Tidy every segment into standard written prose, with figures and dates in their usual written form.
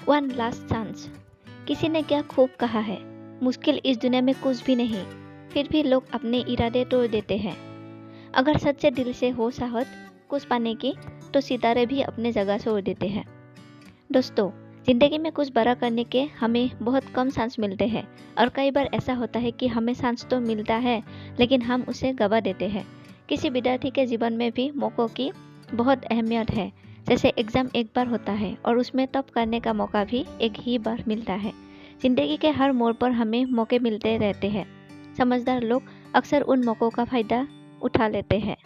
One last chance. किसी ने क्या खूब कहा है, मुश्किल इस दुनिया में कुछ भी नहीं, फिर भी लोग अपने इरादे तोड़ देते हैं। अगर सच्चे दिल से हो चाहत कुछ पाने की, तो सितारे भी अपने जगह छोड़ देते हैं। दोस्तों, जिंदगी में कुछ बड़ा करने के हमें बहुत कम चांस मिलते हैं, और कई बार ऐसा होता है कि हमें चांस तो मिलता है, लेकिन हम उसे गवा देते हैं। किसी विद्यार्थी के जीवन में भी मौक़ों की बहुत अहमियत है। जैसे एग्ज़ाम एक बार होता है और उसमें टॉप करने का मौका भी एक ही बार मिलता है। ज़िंदगी के हर मोड़ पर हमें मौके मिलते रहते हैं। समझदार लोग अक्सर उन मौक़ों का फ़ायदा उठा लेते हैं।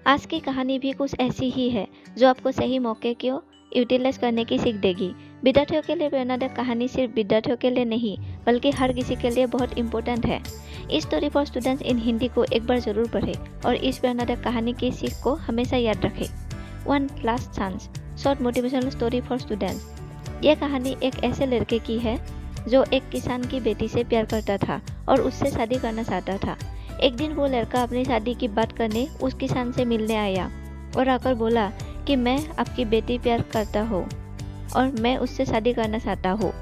आज की कहानी भी कुछ ऐसी ही है, जो आपको सही मौके को यूटिलाइज करने की सीख देगी। विद्यार्थियों के लिए प्रेरणादायक कहानी सिर्फ विद्यार्थियों के लिए नहीं, बल्कि हर किसी के लिए बहुत इम्पोर्टेंट है। इस story for students in Hindi को एक बार ज़रूर पढ़ें और इस प्रेरणादायक कहानी की सीख को हमेशा याद रखें। One last chance, short motivational story for students. यह कहानी एक ऐसे लड़के की है जो एक किसान की बेटी से प्यार करता था और उससे शादी करना चाहता था। एक दिन वो लड़का अपनी शादी की बात करने उस किसान से मिलने आया और आकर बोला कि मैं आपकी बेटी प्यार करता हूँ और मैं उससे शादी करना चाहता हूँ।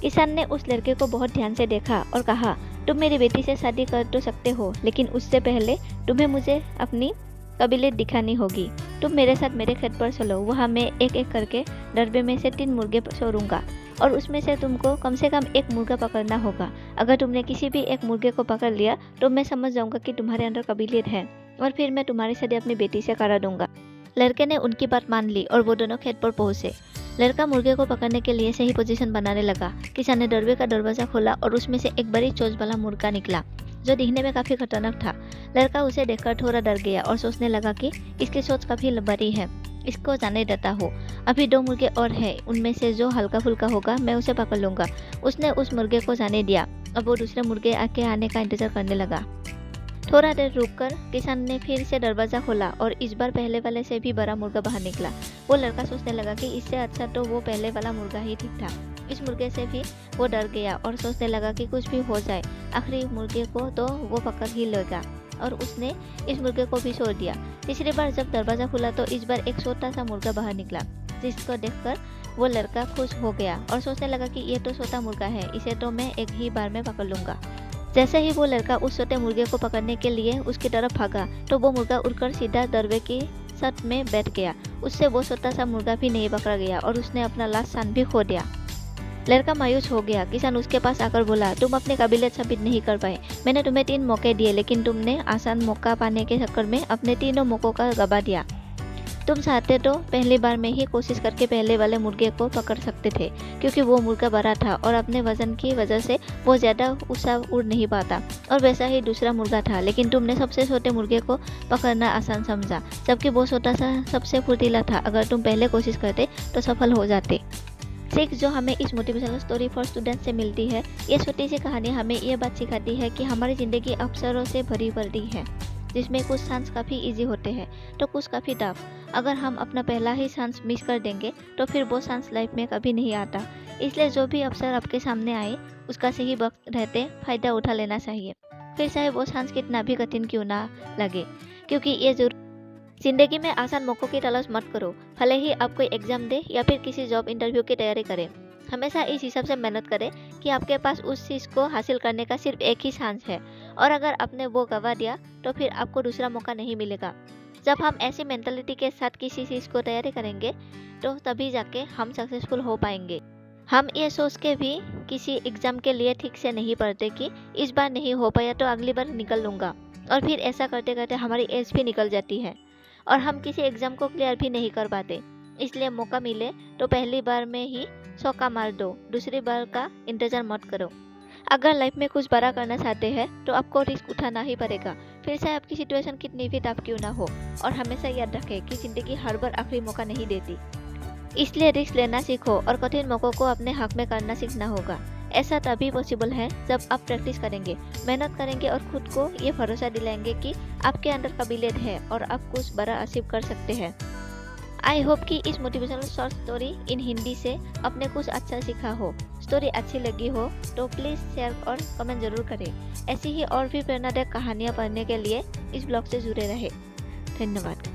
किसान ने उस लड़के को बहुत ध्यान से देखा और कहा, तुम मेरी बेटी से शादी कर तो सकते हो, लेकिन उससे पहले तुम्हें मुझे अपनी काबिलियत दिखानी होगी। तुम मेरे साथ मेरे खेत पर चलो, वहाँ मैं एक एक करके डरबे में से 3 मुर्गे छोड़ूंगा और उसमें से तुमको कम से कम एक मुर्गा पकड़ना होगा। अगर तुमने किसी भी एक मुर्गे को पकड़ लिया तो मैं समझ जाऊंगा कि तुम्हारे अंदर काबिलियत है और फिर मैं तुम्हारी शादी अपनी बेटी से करा दूंगा। लड़के ने उनकी बात मान ली और वो दोनों खेत पर पहुंचे। लड़का मुर्गे को पकड़ने के लिए सही पोजीशन बनाने लगा। किसान ने डरबे का दरवाजा खोला और उसमें से एक बड़ी चोंच वाला मुर्गा निकला, जो दिखने में काफ़ी खतरनाक था। लड़का उसे देखकर थोड़ा डर गया और सोचने लगा कि इसकी सोच काफ़ी बड़ी है, इसको जाने देता हो। अभी 2 मुर्गे और हैं, उनमें से जो हल्का फुल्का होगा मैं उसे पकड़ लूँगा। उसने उस मुर्गे को जाने दिया। अब वो दूसरे मुर्गे के आने का इंतजार करने लगा। थोड़ा देर रुककर किसान ने फिर से दरवाज़ा खोला और इस बार पहले वाले से भी बड़ा मुर्गा बाहर निकला। वो लड़का सोचने लगा कि इससे अच्छा तो वो पहले वाला मुर्गा ही ठीक था। इस मुर्गे से भी वो डर गया और सोचने लगा कि कुछ भी हो जाए, आखिरी मुर्गे को तो वो पकड़ ही लेगा, और उसने इस मुर्गे को भी छोड़ दिया। तीसरी बार जब दरवाज़ा खुला तो इस बार एक छोटा सा मुर्गा बाहर निकला, जिसको देखकर वो लड़का खुश हो गया और सोचने लगा कि ये तो छोटा मुर्गा है, इसे तो मैं एक ही बार में पकड़ लूँगा। जैसे ही वो लड़का उस छोटे मुर्गे को पकड़ने के लिए उसकी तरफ भागा तो वो मुर्गा उड़कर सीधा दरबे की छत में बैठ गया। उससे वो छोटा सा मुर्गा भी नहीं पकड़ा गया और उसने अपना लास्ट चांस भी खो दिया। लड़का मायूस हो गया। किसान उसके पास आकर बोला, तुम अपनी काबिलियत साबित नहीं कर पाए। मैंने तुम्हें 3 मौके दिए, लेकिन तुमने आसान मौका पाने के चक्कर में अपने तीनों मौकों का गवा दिया। तुम चाहते तो पहली बार में ही कोशिश करके पहले वाले मुर्गे को पकड़ सकते थे, क्योंकि वो मुर्गा बड़ा था और अपने वजन की वजह से वो ज़्यादा ऊंचा उड़ नहीं पाता, और वैसा ही दूसरा मुर्गा था। लेकिन तुमने सबसे छोटे मुर्गे को पकड़ना आसान समझा, जबकि वो छोटा सा सबसे फुर्तीला था। अगर तुम पहले कोशिश करते तो सफल हो जाते। सीख जो हमें इस मोटिवेशनल स्टोरी फॉर स्टूडेंट्स से मिलती है, ये छोटी सी कहानी हमें ये बात सिखाती है कि हमारी ज़िंदगी अवसरों से भरी पड़ी है, जिसमें कुछ चांस काफ़ी इजी होते हैं तो कुछ काफ़ी टफ। अगर हम अपना पहला ही चांस मिस कर देंगे तो फिर वो चांस लाइफ में कभी नहीं आता। इसलिए जो भी अवसर आपके सामने आए, उसका सही वक्त रहते फ़ायदा उठा लेना चाहिए, फिर चाहे वो चांस कितना भी कठिन क्यों ना लगे, क्योंकि ये जरूर ज़िंदगी में आसान मौक़ों की तलाश मत करो। भले ही आप कोई एग्ज़ाम दे या फिर किसी जॉब इंटरव्यू की तैयारी करें, हमेशा इस हिसाब से मेहनत करें कि आपके पास उस चीज़ को हासिल करने का सिर्फ एक ही चांस है, और अगर आपने वो गवा दिया तो फिर आपको दूसरा मौका नहीं मिलेगा। जब हम ऐसी मेंटालिटी के साथ किसी चीज़ को तैयारी करेंगे तो तभी जाके हम सक्सेसफुल हो पाएंगे। हम ये सोच के भी किसी एग्ज़ाम के लिए ठीक से नहीं पढ़ते कि इस बार नहीं हो पाया तो अगली बार निकल लूँगा, और फिर ऐसा करते करते हमारी एज भी निकल जाती है और हम किसी एग्ज़ाम को क्लियर भी नहीं कर पाते। इसलिए मौका मिले तो पहली बार में ही चौका मार दो, दूसरी बार का इंतज़ार मत करो। अगर लाइफ में कुछ बड़ा करना चाहते हैं तो आपको रिस्क उठाना ही पड़ेगा, फिर चाहे आपकी सिचुएशन कितनी भी टफ क्यों ना हो। और हमेशा याद रखें कि ज़िंदगी हर बार आखिरी मौका नहीं देती, इसलिए रिस्क लेना सीखो और कठिन मौक़ों को अपने हक में करना सीखना होगा। ऐसा तभी पॉसिबल है जब आप प्रैक्टिस करेंगे, मेहनत करेंगे और खुद को ये भरोसा दिलाएंगे कि आपके अंदर काबिलियत है और आप कुछ बड़ा अचीव कर सकते हैं। आई होप कि इस motivational short story in Hindi से आपने कुछ अच्छा सीखा हो। स्टोरी अच्छी लगी हो तो प्लीज़ शेयर और कमेंट ज़रूर करें। ऐसी ही और भी प्रेरणादायक कहानियाँ पढ़ने के लिए इस ब्लॉग से जुड़े रहें। धन्यवाद।